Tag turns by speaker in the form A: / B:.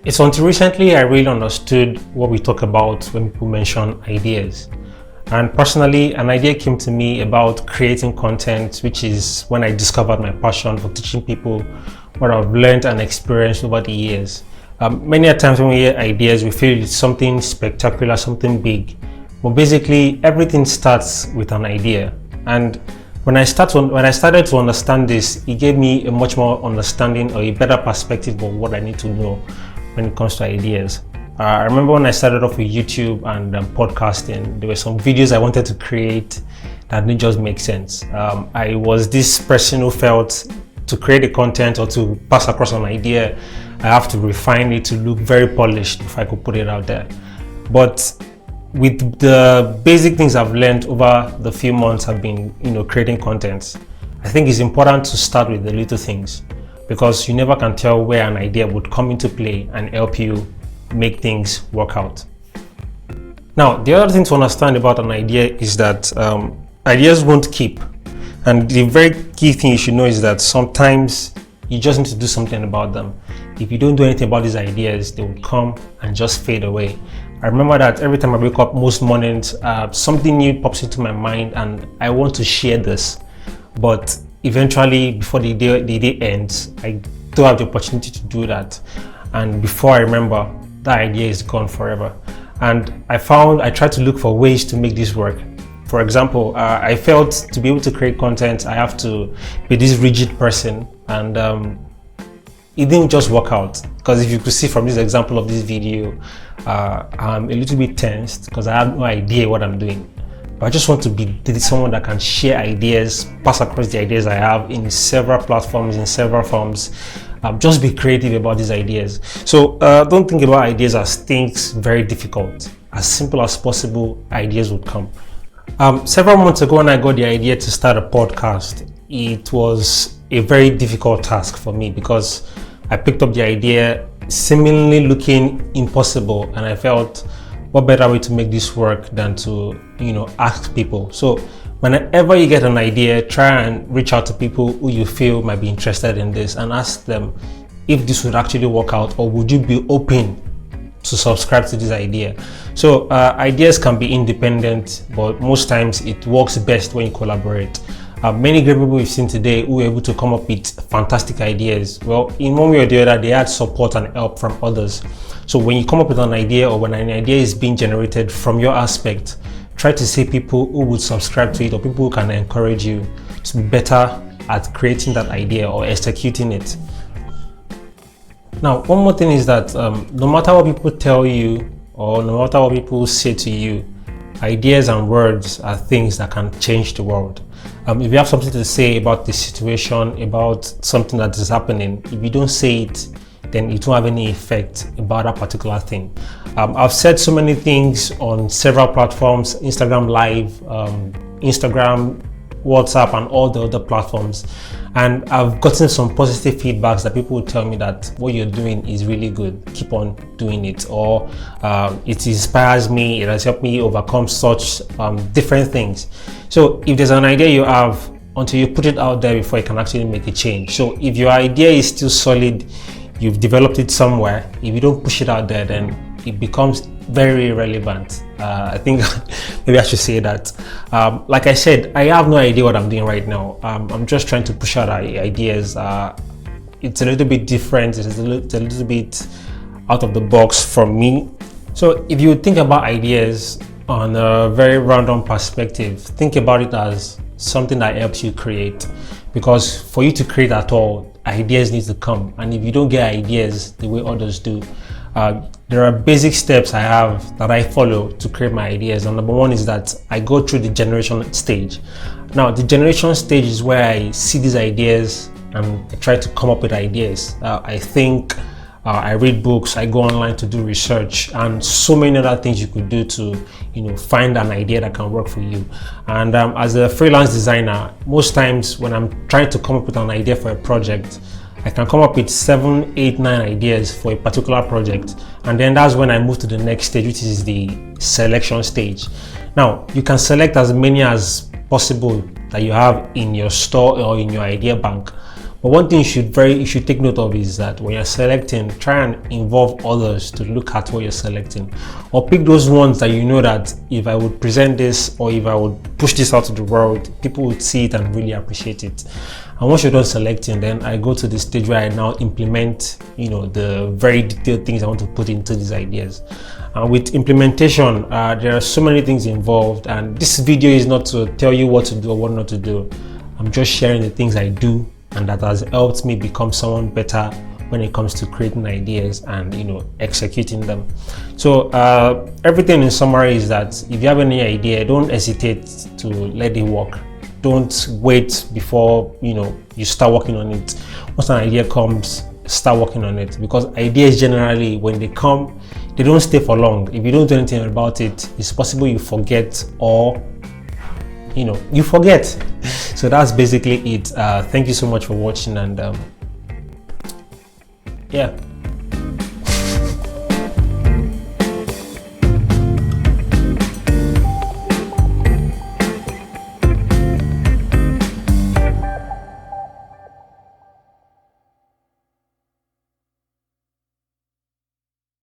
A: It's until recently I really understood what we talk about when people mention ideas. And personally, an idea came to me about creating content, which is when I discovered my passion for teaching people what I've learned and experienced over the years. Many a times when we hear ideas, we feel it's something spectacular, something big. But basically, everything starts with an idea. And when I started to understand this, it gave me a much more understanding or a better perspective of what I need to know when it comes to ideas. I remember when I started off with YouTube and podcasting, there were some videos I wanted to create that didn't just make sense. I was this person who felt to create a content or to pass across an idea, I have to refine it to look very polished if I could put it out there. But with the basic things I've learned over the few months I've been, creating content, I think it's important to start with the little things, because you never can tell where an idea would come into play and help you make things work out. Now, the other thing to understand about an idea is that ideas won't keep. And the very key thing you should know is that sometimes you just need to do something about them. If you don't do anything about these ideas, they will come and just fade away. I remember that every time I wake up most mornings, something new pops into my mind and I want to share this. But eventually, before the day ends, I don't have the opportunity to do that. And before I remember, that idea is gone forever. And I tried to look for ways to make this work. For example, I felt to be able to create content, I have to be this rigid person, and it didn't just work out. Because if you could see from this example of this video, I'm a little bit tensed because I have no idea what I'm doing. But I just want to be someone that can share ideas, pass across the ideas I have in several platforms, in several forms. Just be creative about these ideas. So don't think about ideas as things very difficult. As simple as possible, ideas would come. Several months ago, when I got the idea to start a podcast, it was a very difficult task for me because I picked up the idea seemingly looking impossible, and I felt, what better way to make this work than to, ask people. So whenever you get an idea, try and reach out to people who you feel might be interested in this and ask them if this would actually work out, or would you be open to subscribe to this idea. So ideas can be independent, but most times it works best when you collaborate. Many great people we've seen today who were able to come up with fantastic ideas, well, in one way or the other, they had support and help from others. So when you come up with an idea, or when an idea is being generated from your aspect, try to see people who would subscribe to it, or people who can encourage you to be better at creating that idea or executing it. Now, one more thing is that no matter what people tell you, or no matter what people say to you, ideas and words are things that can change the world. If you have something to say about the situation, about something that is happening, if you don't say it, then it won't have any effect about that particular thing. I've said so many things on several platforms, Instagram Live, Instagram, WhatsApp, and all the other platforms. And I've gotten some positive feedbacks that people will tell me that what you're doing is really good. Keep on doing it. Or it inspires me, it has helped me overcome such different things. So if there's an idea you have, until you put it out there before you can actually make a change. So if your idea is still solid, you've developed it somewhere, if you don't push it out there, then it becomes very irrelevant. I think maybe I should say that. Like I said, I have no idea what I'm doing right now. I'm just trying to push out ideas. It's a little bit different. It's a little bit out of the box from me. So if you think about ideas on a very random perspective, think about it as something that helps you create. Because for you to create at all, ideas need to come. And if you don't get ideas the way others do, there are basic steps I have that I follow to create my ideas. And number one is that I go through the generation stage. Now, the generation stage is where I see these ideas and I try to come up with ideas. I think, I read books, I go online to do research, and so many other things you could do to, find an idea that can work for you. And as a freelance designer, most times when I'm trying to come up with an idea for a project, I can come up with 7, 8, 9 ideas for a particular project, and then that's when I move to the next stage, which is the selection stage. Now, you can select as many as possible that you have in your store or in your idea bank, But one thing you should take note of is that when you're selecting, try and involve others to look at what you're selecting, or pick those ones that you know that if I would present this or if I would push this out to the world, people would see it and really appreciate it. And once you're done selecting, then I go to the stage where I now implement, the very detailed things I want to put into these ideas. And with implementation, there are so many things involved, and this video is not to tell you what to do or what not to do. I'm just sharing the things I do and that has helped me become someone better when it comes to creating ideas and executing them. So everything in summary is that if you have any idea, don't hesitate to let it work. Don't wait before you start working on it. Once an idea comes, start working on it, because ideas generally, when they come, they don't stay for long. If you don't do anything about it, it's possible you forget, or you forget. So that's basically it. Thank you so much for watching, and yeah.